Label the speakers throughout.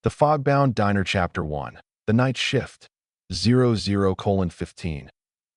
Speaker 1: The Fog-Bound Diner Chapter 1. The Night Shift. 00:15.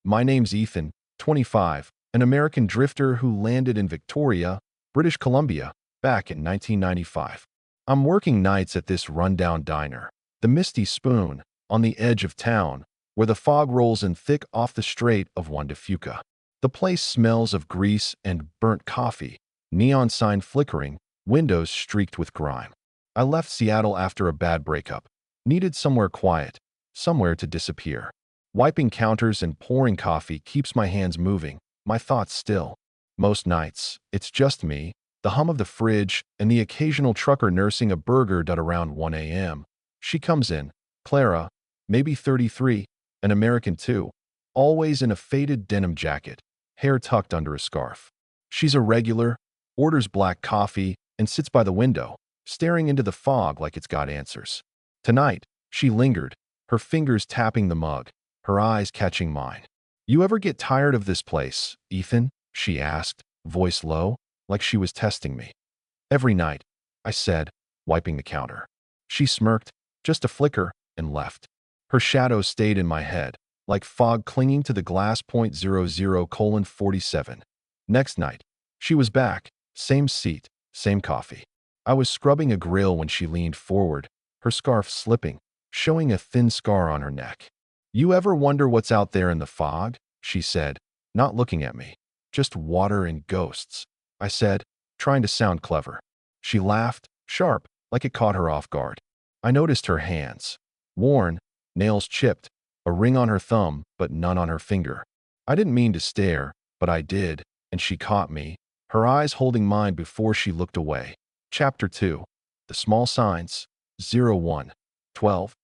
Speaker 1: My name's Ethan, 25, an American drifter who landed in Victoria, British Columbia, back in 1995. I'm working nights at this rundown diner, the Misty Spoon, on the edge of town, where the fog rolls in thick off the Strait of Juan de Fuca. The place smells of grease and burnt coffee, neon sign flickering, windows streaked with grime. I left Seattle after a bad breakup. Needed somewhere quiet, somewhere to disappear. Wiping counters and pouring coffee keeps my hands moving, my thoughts still. Most nights, it's just me, the hum of the fridge, and the occasional trucker nursing a burger at around 1 a.m. She comes in, Clara, maybe 33, an American too, always in a faded denim jacket, hair tucked under a scarf. She's a regular, orders black coffee, and sits by the window, staring into the fog like it's got answers. Tonight, she lingered, her fingers tapping the mug, her eyes catching mine. "You ever get tired of this place, Ethan?" she asked, voice low, like she was testing me. "Every night," I said, wiping the counter. She smirked, just a flicker, and left. Her shadow stayed in my head, like fog clinging to the glass. 00:47. Next night, she was back, same seat, same coffee. I was scrubbing a grill when she leaned forward, her scarf slipping, showing a thin scar on her neck. "You ever wonder what's out there in the fog?" she said, not looking at me. "Just water and ghosts," I said, trying to sound clever. She laughed, sharp, like it caught her off guard. I noticed her hands. Worn, nails chipped, a ring on her thumb, but none on her finger. I didn't mean to stare, but I did, and she caught me, her eyes holding mine before she looked away. Chapter 2. The Small Signs. 01:12.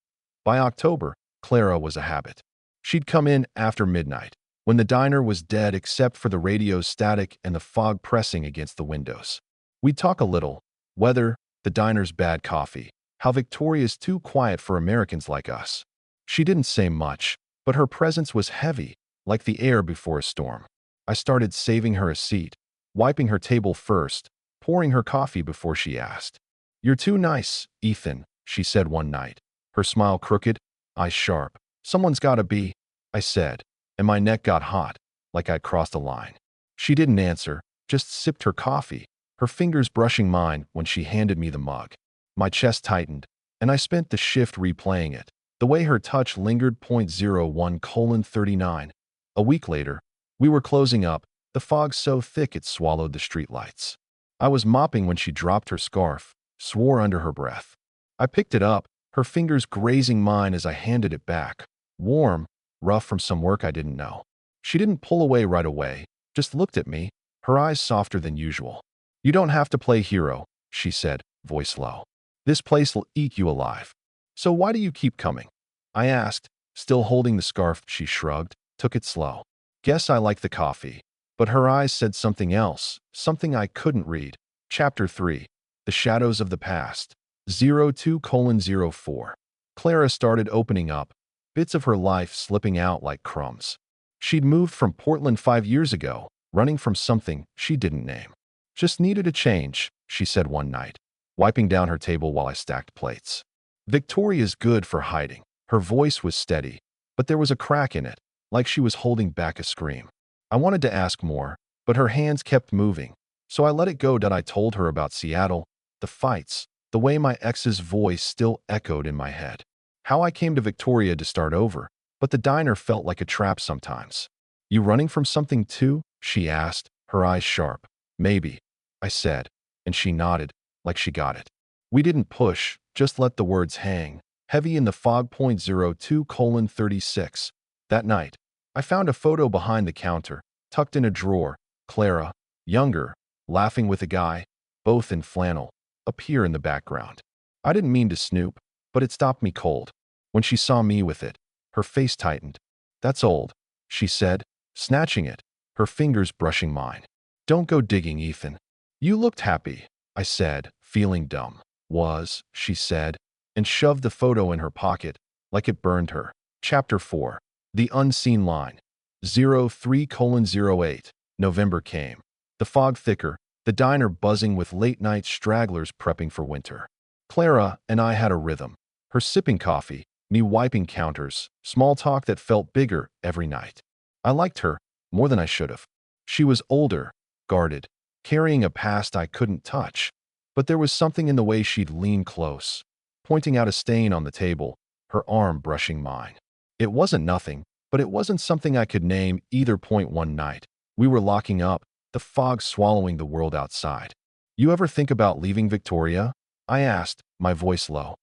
Speaker 1: By October, Clara was a habit. She'd come in after midnight, when the diner was dead except for the radio's static and the fog pressing against the windows. We'd talk a little: weather, the diner's bad coffee, how Victoria's too quiet for Americans like us. She didn't say much, but her presence was heavy, like the air before a storm. I started saving her a seat, wiping her table first, pouring her coffee before she asked. "You're too nice, Ethan," she said one night, her smile crooked, eyes sharp. "Someone's gotta be," I said, and my neck got hot, like I'd crossed a line. She didn't answer, just sipped her coffee, her fingers brushing mine when she handed me the mug. My chest tightened, and I spent the shift replaying it, the way her touch lingered. 01:39. A week later, we were closing up, the fog so thick it swallowed the streetlights. I was mopping when she dropped her scarf, swore under her breath. I picked it up, her fingers grazing mine as I handed it back. Warm, rough from some work I didn't know. She didn't pull away right away, just looked at me, her eyes softer than usual. "You don't have to play hero," she said, voice low. "This place'll eat you alive. So why do you keep coming?" I asked, still holding the scarf. She shrugged, took it slow. "Guess I like the coffee." But her eyes said something else, something I couldn't read. Chapter 3. The Shadows of the Past. 02:04. Clara started opening up, bits of her life slipping out like crumbs. She'd moved from Portland 5 years ago, running from something she didn't name. "Just needed a change," she said one night, wiping down her table while I stacked plates. "Victoria's good for hiding." Her voice was steady, but there was a crack in it, like she was holding back a scream. I wanted to ask more, but her hands kept moving, so I let it go. I told her about Seattle, the fights, the way my ex's voice still echoed in my head. How I came to Victoria to start over, but the diner felt like a trap sometimes. "You running from something too?" she asked, her eyes sharp. "Maybe," I said, and she nodded, like she got it. We didn't push, just let the words hang, heavy in the fog. 02:36. That night, I found a photo behind the counter, tucked in a drawer. Clara, younger, laughing with a guy, both in flannel, appear in the background. I didn't mean to snoop, but it stopped me cold. When she saw me with it, her face tightened. "That's old," she said, snatching it, her fingers brushing mine. "Don't go digging, Ethan." "You looked happy," I said, feeling dumb. "Was," she said, and shoved the photo in her pocket, like it burned her. Chapter 4. The Unseen Line. 03:08. November came. The fog thicker, the diner buzzing with late-night stragglers prepping for winter. Clara and I had a rhythm. Her sipping coffee, me wiping counters, small talk that felt bigger every night. I liked her more than I should have. She was older, guarded, carrying a past I couldn't touch. But there was something in the way she'd lean close, pointing out a stain on the table, her arm brushing mine. It wasn't nothing, but it wasn't something I could name either. Point one night, we were locking up, the fog swallowing the world outside. You ever think about leaving Victoria? I asked, my voice low.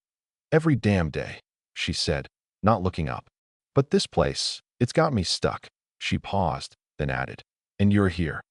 Speaker 1: Every damn day, she said, not looking up. But this place, it's got me stuck. She paused, then added, and you're here.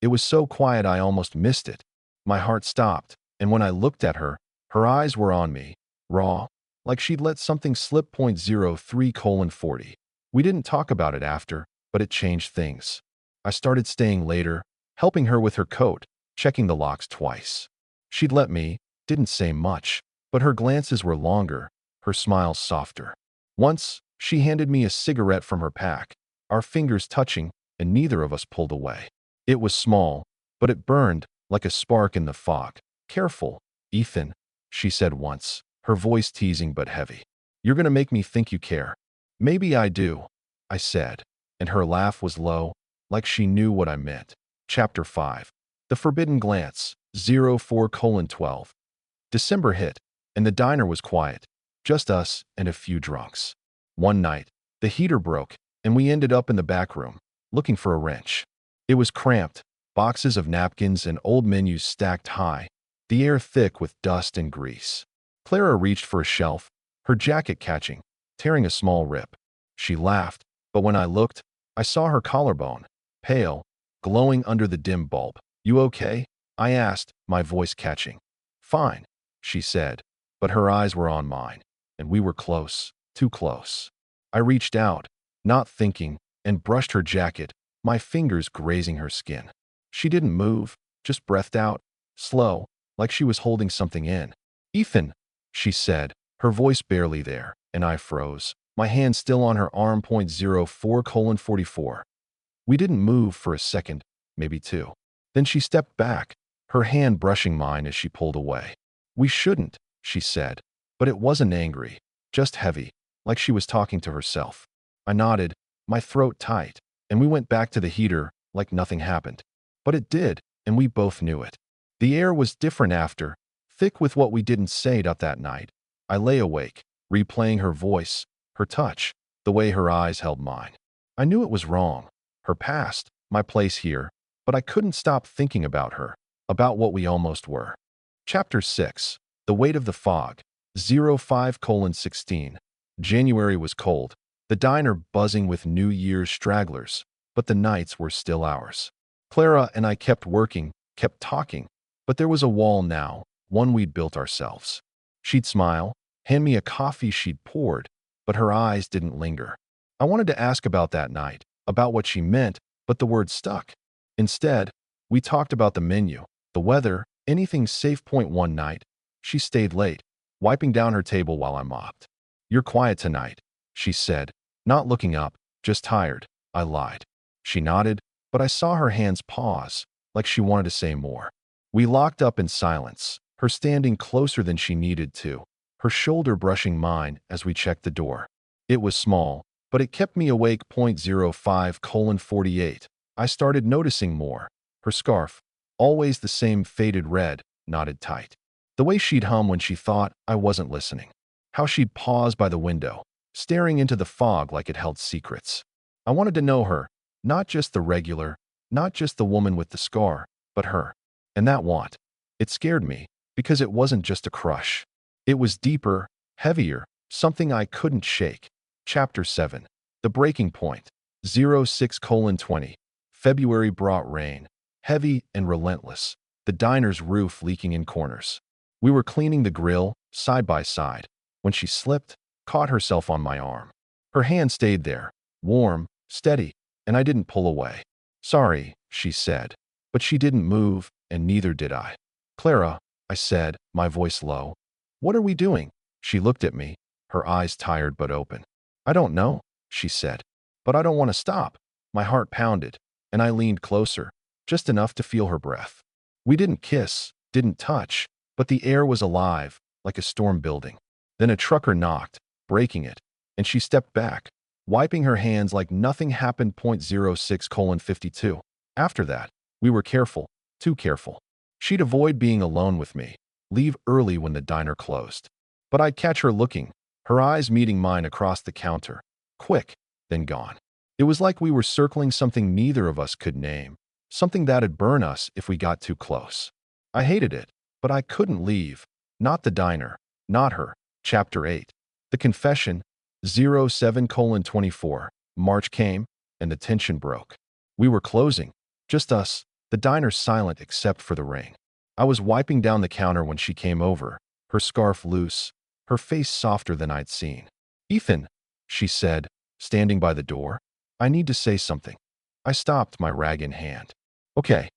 Speaker 1: It was so quiet I almost missed it. My heart stopped, and when I looked at her, her eyes were on me, raw, like she'd let something slip. 03:40. We didn't talk about it after, but it changed things. I started staying later, helping her with her coat, checking the locks twice. She'd let me, didn't say much, but her glances were longer, her smile softer. Once, she handed me a cigarette from her pack, our fingers touching, and neither of us pulled away. It was small, but it burned like a spark in the fog. Careful, Ethan, she said once, her voice teasing but heavy. You're gonna make me think you care. Maybe I do, I said, and her laugh was low, like she knew what I meant. Chapter 5. The Forbidden Glance, 04:12. December hit, and the diner was quiet, just us and a few drunks. One night, the heater broke, and we ended up in the back room, looking for a wrench. It was cramped, boxes of napkins and old menus stacked high, the air thick with dust and grease. Clara reached for a shelf, her jacket catching, tearing a small rip. She laughed, but when I looked, I saw her collarbone, pale, glowing under the dim bulb. You okay? I asked, my voice catching. Fine, she said, but her eyes were on mine, and we were close, too close. I reached out, not thinking, and brushed her jacket, my fingers grazing her skin. She didn't move, just breathed out, slow, like she was holding something in. Ethan, she said, her voice barely there, and I froze, my hand still on her arm. 04:44. We didn't move for a second, maybe two. Then she stepped back, her hand brushing mine as she pulled away. We shouldn't, she said, but it wasn't angry, just heavy, like she was talking to herself. I nodded, my throat tight, and we went back to the heater like nothing happened. But it did, and we both knew it. The air was different after, thick with what we didn't say that night. I lay awake, replaying her voice, her touch, the way her eyes held mine. I knew it was wrong, her past, my place here, but I couldn't stop thinking about her, about what we almost were. Chapter 6. The Weight of the Fog, 05:16. January was cold, the diner buzzing with New Year's stragglers, but the nights were still ours. Clara and I kept working, kept talking, but there was a wall now, one we'd built ourselves. She'd smile, hand me a coffee she'd poured, but her eyes didn't linger. I wanted to ask about that night, about what she meant, but the word stuck. Instead, we talked about the menu, the weather, anything safe. One night, she stayed late, wiping down her table while I mopped. You're quiet tonight, she said, not looking up, just tired. I lied. She nodded, but I saw her hands pause, like she wanted to say more. We locked up in silence, her standing closer than she needed to, her shoulder brushing mine as we checked the door. It was small, but it kept me awake. 05:48. I started noticing more. Her scarf, always the same faded red, knotted tight. The way she'd hum when she thought I wasn't listening. How she'd pause by the window, staring into the fog like it held secrets. I wanted to know her, not just the regular, not just the woman with the scar, but her. And that want. It scared me, because it wasn't just a crush. It was deeper, heavier, something I couldn't shake. Chapter 7. The Breaking Point, 06:20. February brought rain, heavy and relentless, the diner's roof leaking in corners. We were cleaning the grill, side by side, when she slipped, caught herself on my arm. Her hand stayed there, warm, steady, and I didn't pull away. Sorry, she said, but she didn't move, and neither did I. Clara, I said, my voice low. What are we doing? She looked at me, her eyes tired but open. I don't know, she said, but I don't want to stop. My heart pounded, and I leaned closer, just enough to feel her breath. We didn't kiss, didn't touch, but the air was alive, like a storm building. Then a trucker knocked, breaking it, and she stepped back, wiping her hands like nothing happened. 06:52. After that, we were careful, too careful. She'd avoid being alone with me, leave early when the diner closed. But I'd catch her looking, her eyes meeting mine across the counter. Quick, then gone. It was like we were circling something neither of us could name, something that'd burn us if we got too close. I hated it, but I couldn't leave. Not the diner, not her. Chapter 8. The Confession. 07:24. March came, and the tension broke. We were closing, just us, the diner silent except for the ring. I was wiping down the counter when she came over, her scarf loose, her face softer than I'd seen. "Ethan," she said, standing by the door, "I need to say something." I stopped, my rag in hand. "Okay,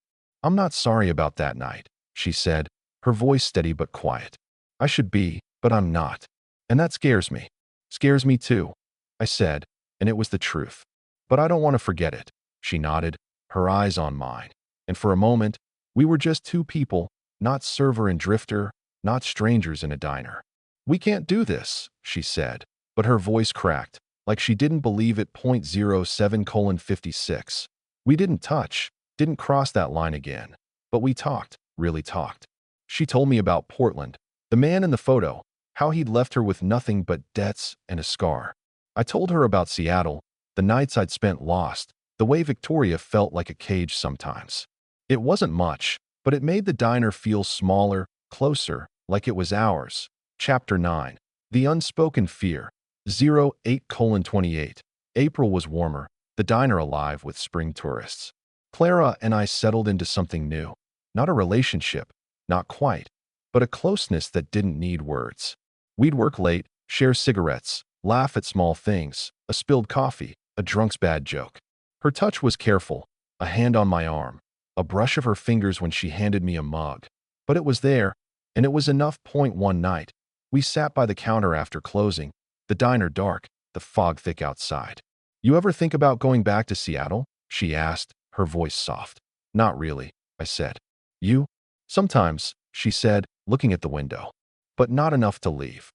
Speaker 1: I'm not sorry about that night," she said, her voice steady but quiet. "I should be, but I'm not. And that scares me. Scares me too," I said, and it was the truth. "But I don't want to forget it." She nodded, her eyes on mine. And for a moment, we were just two people, not server and drifter, not strangers in a diner. "We can't do this," she said, but her voice cracked, like she didn't believe it. 07:56. We didn't touch, didn't cross that line again. But we talked, really talked. She told me about Portland, the man in the photo, how he'd left her with nothing but debts and a scar. I told her about Seattle, the nights I'd spent lost, the way Victoria felt like a cage sometimes. It wasn't much, but it made the diner feel smaller, closer, like it was ours. Chapter 9. The Unspoken Fear. 08:28. April was warmer, the diner alive with spring tourists. Clara and I settled into something new. Not a relationship, not quite, but a closeness that didn't need words. We'd work late, share cigarettes, laugh at small things, a spilled coffee, a drunk's bad joke. Her touch was careful, a hand on my arm, a brush of her fingers when she handed me a mug. But it was there, and it was enough. One night, we sat by the counter after closing, the diner dark, the fog thick outside. "You ever think about going back to Seattle?" she asked, her voice soft. "Not really," I said. "You?" "Sometimes," she said, looking at the window. "But not enough to leave."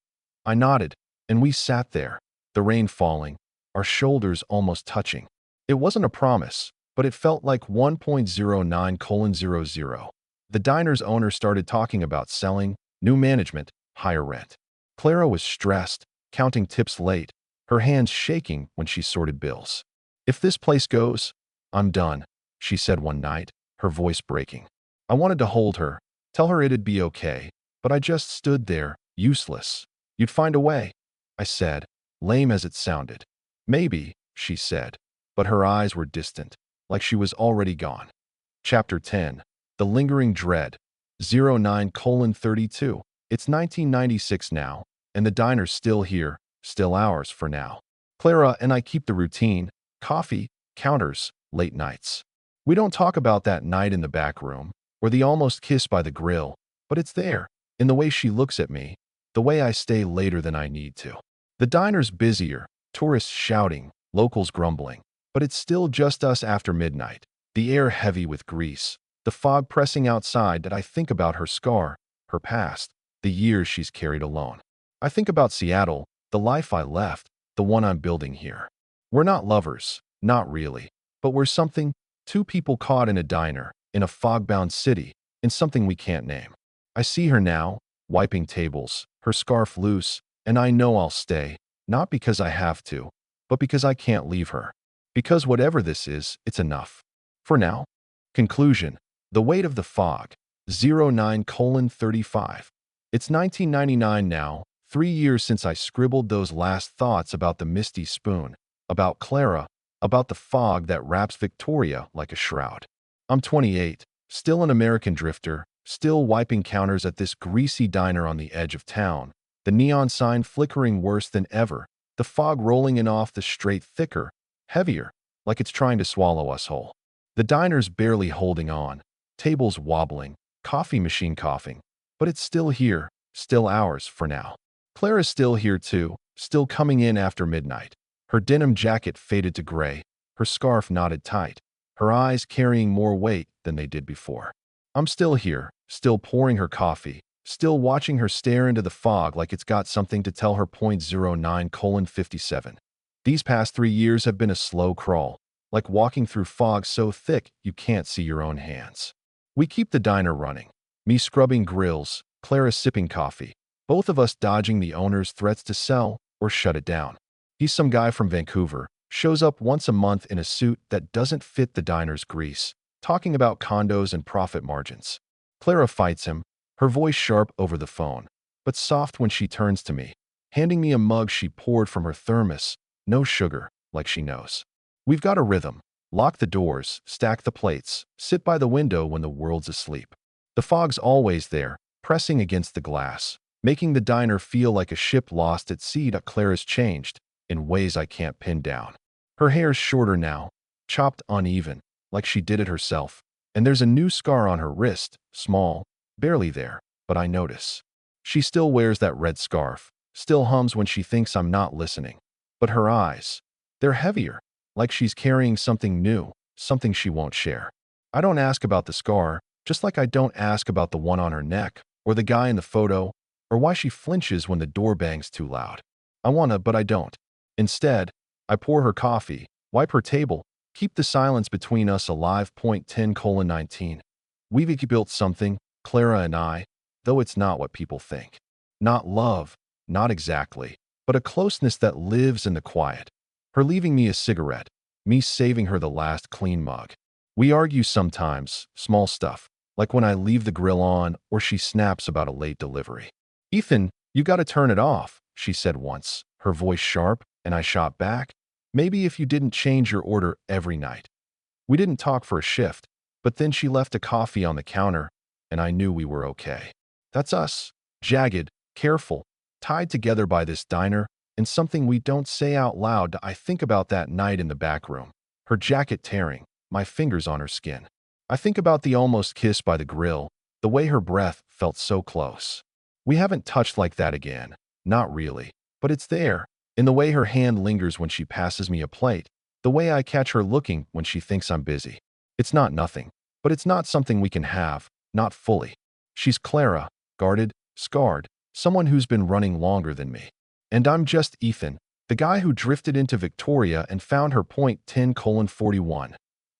Speaker 1: I nodded, and we sat there, the rain falling, our shoulders almost touching. It wasn't a promise, but it felt like 1.09:00. The diner's owner started talking about selling, new management, higher rent. Clara was stressed, counting tips late, her hands shaking when she sorted bills. "If this place goes, I'm done," she said one night, her voice breaking. I wanted to hold her, tell her it'd be okay, but I just stood there, useless. "You'd find a way," I said, lame as it sounded. "Maybe," she said, but her eyes were distant, like she was already gone. Chapter 10. The Lingering Dread. 09:32. It's 1996 now, and the diner's still here, still ours for now. Clara and I keep the routine, coffee, counters, late nights. We don't talk about that night in the back room, or the almost kiss by the grill, but it's there, in the way she looks at me, the way I stay later than I need to. The diner's busier, tourists shouting, locals grumbling, but it's still just us after midnight, the air heavy with grease, the fog pressing outside. That I think about her scar, her past, the years she's carried alone. I think about Seattle, the life I left, the one I'm building here. We're not lovers, not really, but we're something, two people caught in a diner, in a fog-bound city, in something we can't name. I see her now, wiping tables, her scarf loose, and I know I'll stay, not because I have to, but because I can't leave her. Because whatever this is, it's enough. For now. Conclusion. The Weight of the Fog. 09:35. It's 1999 now, 3 years since I scribbled those last thoughts about the misty spoon, about Clara, about the fog that wraps Victoria like a shroud. I'm 28, still an American drifter, still wiping counters at this greasy diner on the edge of town, the neon sign flickering worse than ever, the fog rolling in off the straight thicker, heavier, like it's trying to swallow us whole. The diner's barely holding on, tables wobbling, coffee machine coughing, but it's still here, still ours for now. Clara's still here too, still coming in after midnight. Her denim jacket faded to gray, her scarf knotted tight, her eyes carrying more weight than they did before. I'm still here, still pouring her coffee, still watching her stare into the fog like it's got something to tell her. 09:57. These past 3 years have been a slow crawl, like walking through fog so thick you can't see your own hands. We keep the diner running, me scrubbing grills, Clara sipping coffee, both of us dodging the owner's threats to sell or shut it down. He's some guy from Vancouver, shows up once a month in a suit that doesn't fit the diner's grease, talking about condos and profit margins. Clara fights him, her voice sharp over the phone, but soft when she turns to me, handing me a mug she poured from her thermos, no sugar, like she knows. We've got a rhythm. Lock the doors, stack the plates, sit by the window when the world's asleep. The fog's always there, pressing against the glass, making the diner feel like a ship lost at sea. Clara's changed, in ways I can't pin down. Her hair's shorter now, chopped uneven, like she did it herself, and there's a new scar on her wrist, small, barely there, but I notice. She still wears that red scarf, still hums when she thinks I'm not listening. But her eyes, they're heavier, like she's carrying something new, something she won't share. I don't ask about the scar, just like I don't ask about the one on her neck, or the guy in the photo, or why she flinches when the door bangs too loud. I wanna, but I don't. Instead, I pour her coffee, wipe her table, keep the silence between us alive. 10:19. We've built something, Clara and I, though it's not what people think. Not love, not exactly, but a closeness that lives in the quiet. Her leaving me a cigarette, me saving her the last clean mug. We argue sometimes, small stuff, like when I leave the grill on or she snaps about a late delivery. "Ethan, you gotta turn it off," she said once, her voice sharp, and I shot back, "Maybe if you didn't change your order every night." We didn't talk for a shift, but then she left a coffee on the counter, and I knew we were okay. That's us, jagged, careful, tied together by this diner, and something we don't say out loud. I think about that night in the back room, her jacket tearing, my fingers on her skin. I think about the almost kiss by the grill, the way her breath felt so close. We haven't touched like that again, not really, but it's there, in the way her hand lingers when she passes me a plate, the way I catch her looking when she thinks I'm busy. It's not nothing, but it's not something we can have, not fully. She's Clara, guarded, scarred, someone who's been running longer than me. And I'm just Ethan, the guy who drifted into Victoria and found her. 10:41.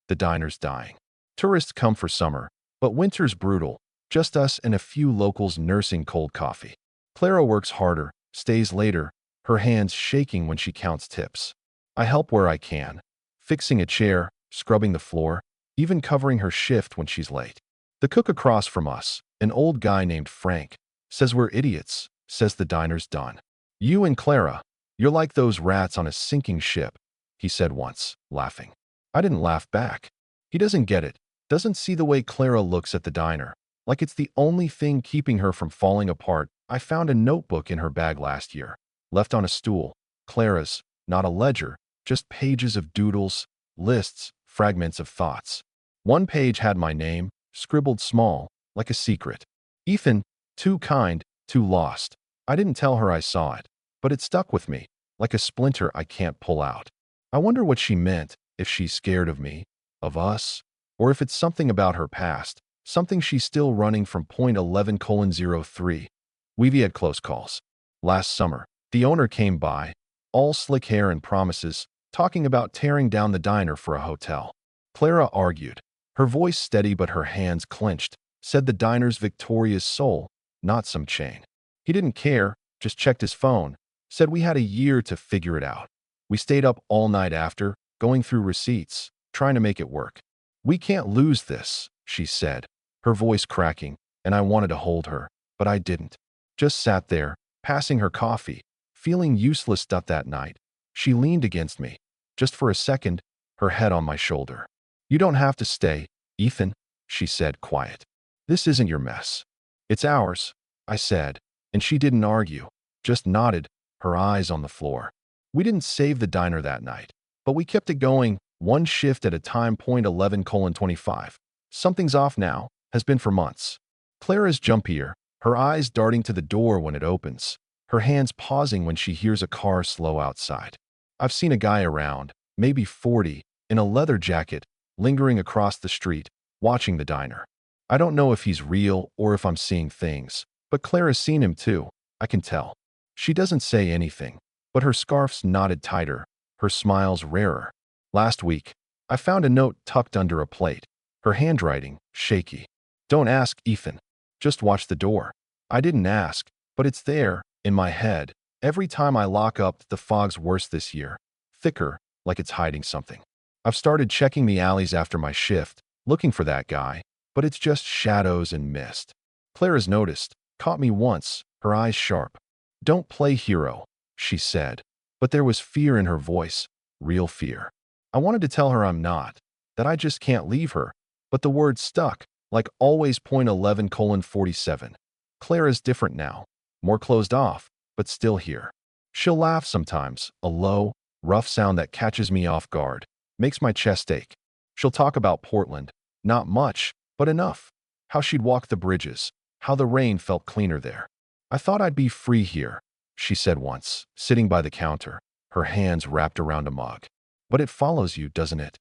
Speaker 1: The diner's dying. Tourists come for summer, but winter's brutal, just us and a few locals nursing cold coffee. Clara works harder, stays later, her hands shaking when she counts tips. I help where I can, fixing a chair, scrubbing the floor, even covering her shift when she's late. The cook across from us, an old guy named Frank, says we're idiots, says the diner's done. "You and Clara, you're like those rats on a sinking ship," he said once, laughing. I didn't laugh back. He doesn't get it, doesn't see the way Clara looks at the diner, like it's the only thing keeping her from falling apart. I found a notebook in her bag last year, left on a stool, Clara's, not a ledger, just pages of doodles, lists, fragments of thoughts. One page had my name, scribbled small, like a secret. Ethan, too kind, too lost. I didn't tell her I saw it, but it stuck with me, like a splinter I can't pull out. I wonder what she meant, if she's scared of me, of us, or if it's something about her past, something she's still running from. 11:03. We've had close calls. Last summer, the owner came by, all slick hair and promises, talking about tearing down the diner for a hotel. Clara argued, her voice steady but her hands clenched, said the diner's Victoria's soul, not some chain. He didn't care, just checked his phone, said we had a year to figure it out. We stayed up all night after, going through receipts, trying to make it work. "We can't lose this," she said, her voice cracking, and I wanted to hold her, but I didn't. Just sat there, passing her coffee, feeling useless. That night, she leaned against me, just for a second, her head on my shoulder. "You don't have to stay, Ethan," she said, quiet. "This isn't your mess. It's ours," I said, and she didn't argue, just nodded, her eyes on the floor. We didn't save the diner that night, but we kept it going, one shift at a time. 11:25. Something's off now, has been for months. Clara's jumpier, her eyes darting to the door when it opens, her hands pausing when she hears a car slow outside. I've seen a guy around, maybe 40, in a leather jacket, lingering across the street, watching the diner. I don't know if he's real or if I'm seeing things, But Clara's seen him too, I can tell. She doesn't say anything, but her scarf's knotted tighter, her smile's rarer. Last week, I found a note tucked under a plate, her handwriting shaky. Don't ask, Ethan. Just watch the door. I didn't ask, but it's there, in my head. Every time I lock up, the fog's worse this year. Thicker, like it's hiding something. I've started checking the alleys after my shift, looking for that guy, but it's just shadows and mist. Clara's noticed, caught me once, her eyes sharp. Don't play hero, she said, but there was fear in her voice, real fear. I wanted to tell her I'm not, that I just can't leave her, but the word stuck, like always. 11:47. Clara's different now, more closed off, but still here. She'll laugh sometimes, a low, rough sound that catches me off guard, makes my chest ache. She'll talk about Portland, not much, but enough. How she'd walk the bridges, how the rain felt cleaner there. I thought I'd be free here, she said once, sitting by the counter, her hands wrapped around a mug. But it follows you, doesn't it?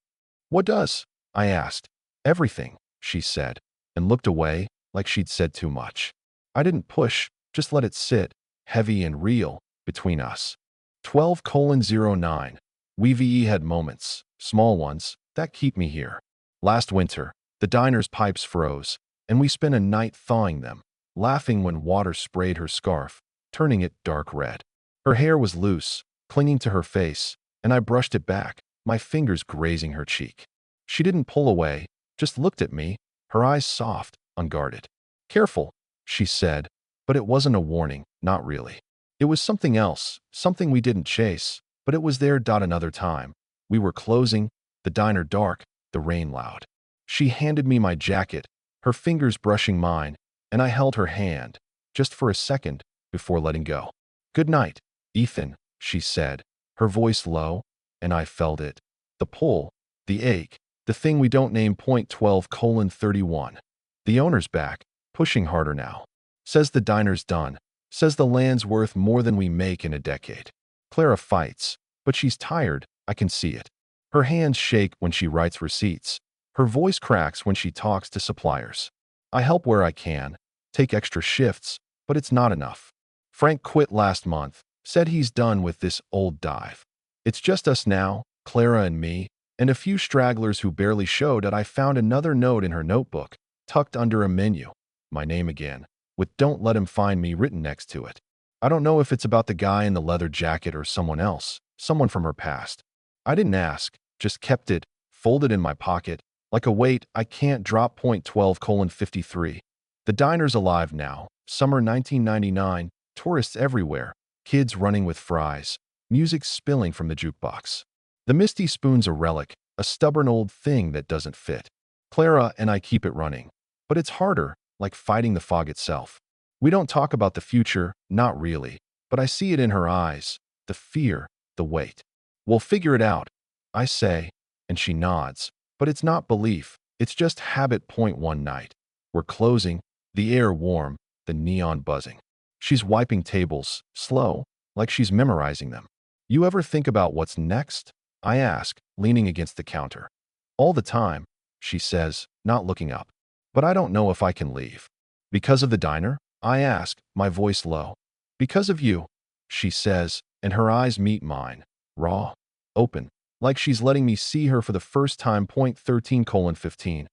Speaker 1: What does? I asked. Everything, she said, and looked away, like she'd said too much. I didn't push, just let it sit, heavy and real, between us. 12:09. We had moments, small ones, that keep me here. Last winter, the diner's pipes froze, and we spent a night thawing them, laughing when water sprayed her scarf, turning it dark red. Her hair was loose, clinging to her face, and I brushed it back, my fingers grazing her cheek. She didn't pull away, just looked at me, her eyes soft, unguarded. Careful, she said, but it wasn't a warning, not really. It was something else, something we didn't chase, but it was there. Another time. We were closing, the diner dark, the rain loud. She handed me my jacket, her fingers brushing mine, and I held her hand, just for a second, before letting go. Good night, Ethan, she said, her voice low, and I felt it. The pull, the ache, the thing we don't name. 12:31. The owner's back, pushing harder now. Says the diner's done, says the land's worth more than we make in a decade. Clara fights, but she's tired, I can see it. Her hands shake when she writes receipts. Her voice cracks when she talks to suppliers. I help where I can, take extra shifts, but it's not enough. Frank quit last month, said he's done with this old dive. It's just us now, Clara and me, and a few stragglers who barely showed. That I found another note in her notebook, tucked under a menu. My name again, with "Don't let him find me" written next to it. I don't know if it's about the guy in the leather jacket or someone else, someone from her past. I didn't ask, just kept it, folded in my pocket, like a weight I can't drop. 12:53. The diner's alive now, summer 1999, tourists everywhere, kids running with fries, music spilling from the jukebox. The misty spoon's a relic, a stubborn old thing that doesn't fit. Clara and I keep it running, but it's harder, like fighting the fog itself. We don't talk about the future, not really, but I see it in her eyes, the fear, the weight. We'll figure it out, I say, and she nods, but it's not belief, it's just habit. One night. We're closing, the air warm, the neon buzzing. She's wiping tables, slow, like she's memorizing them. You ever think about what's next? I ask, leaning against the counter. All the time, she says, not looking up. But I don't know if I can leave. Because of the diner? I ask, my voice low. Because of you, she says, and her eyes meet mine, raw, open, like she's letting me see her for the first time. 13:15.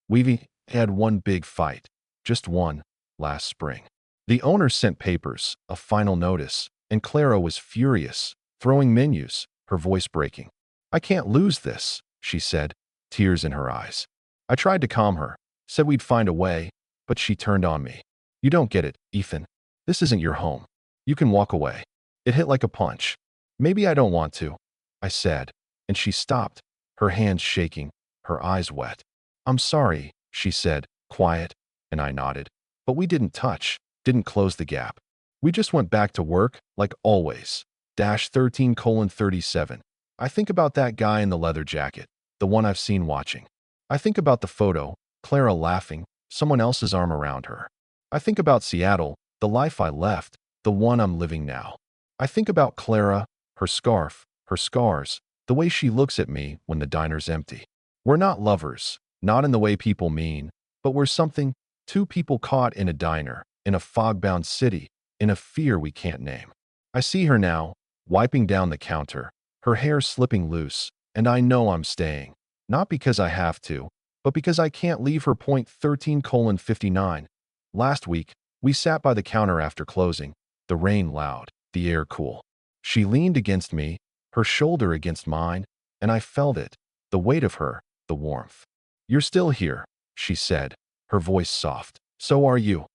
Speaker 1: We've had one big fight, just one, last spring. The owner sent papers, a final notice, and Clara was furious, throwing menus, her voice breaking. I can't lose this, she said, tears in her eyes. I tried to calm her, said we'd find a way, but she turned on me. You don't get it, Ethan. This isn't your home. You can walk away. It hit like a punch. Maybe I don't want to, I said, and she stopped, her hands shaking, her eyes wet. I'm sorry, she said, quiet, and I nodded. But we didn't touch, didn't close the gap. We just went back to work, like always. 13:37. I think about that guy in the leather jacket, the one I've seen watching. I think about the photo, Clara laughing, someone else's arm around her. I think about Seattle, the life I left, the one I'm living now. I think about Clara, her scarf, her scars, the way she looks at me when the diner's empty. We're not lovers, not in the way people mean, but we're something, two people caught in a diner, in a fog-bound city, in a fear we can't name. I see her now, wiping down the counter, her hair slipping loose, and I know I'm staying. Not because I have to, but because I can't leave her. Point 13:59. Last week, we sat by the counter after closing, the rain loud, the air cool. She leaned against me, her shoulder against mine, and I felt it, the weight of her, the warmth. "You're still here," she said, her voice soft. "So are you,"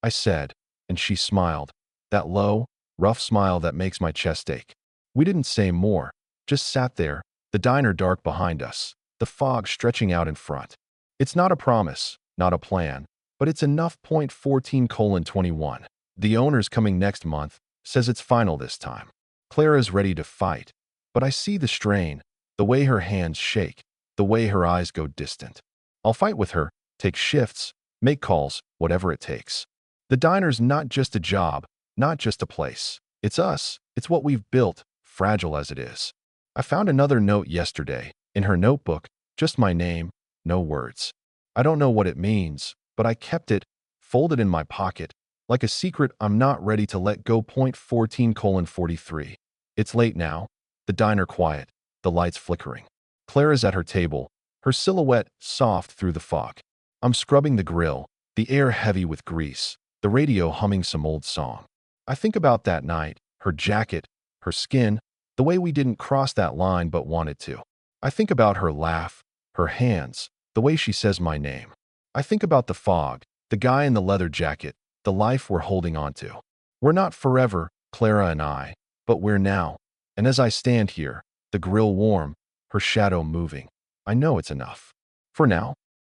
Speaker 1: I said, and she smiled, that low, rough smile that makes my chest ache. We didn't say more, just sat there, the diner dark behind us, the fog stretching out in front. It's not a promise, not a plan, but it's enough. Point 14:21. The owner's coming next month, says it's final this time. Clara's ready to fight, but I see the strain, the way her hands shake, the way her eyes go distant. I'll fight with her, take shifts, make calls, whatever it takes. The diner's not just a job, not just a place. It's us. It's what we've built, fragile as it is. I found another note yesterday, in her notebook, just my name, no words. I don't know what it means, but I kept it, folded in my pocket, like a secret I'm not ready to let go. Point 14:43. It's late now, the diner quiet, the lights flickering. Clara's at her table, her silhouette soft through the fog. I'm scrubbing the grill, the air heavy with grease, the radio humming some old song. I think about that night, her jacket, her skin, the way we didn't cross that line but wanted to. I think about her laugh, her hands, the way she says my name. I think about the fog, the guy in the leather jacket, the life we're holding on to. We're not forever, Clara and I, but we're now. And as I stand here, the grill warm, her shadow moving, I know it's enough. For now.